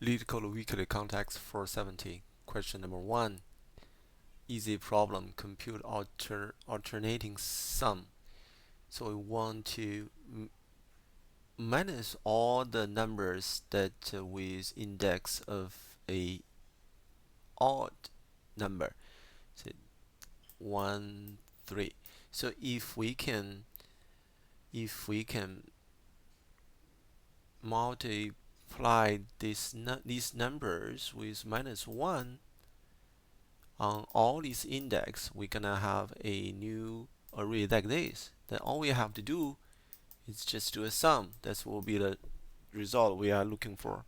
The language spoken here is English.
Leetcode weekly context 470. Question number 1. Easy problem. Compute alternating sum. So we want to minus all the numbers that with index of a odd number. So 1, 3. So if we can multiply these numbers with -1 on all these index, we're gonna have a new array like this. Then all we have to do is just do a sum. That will be the result we are looking for.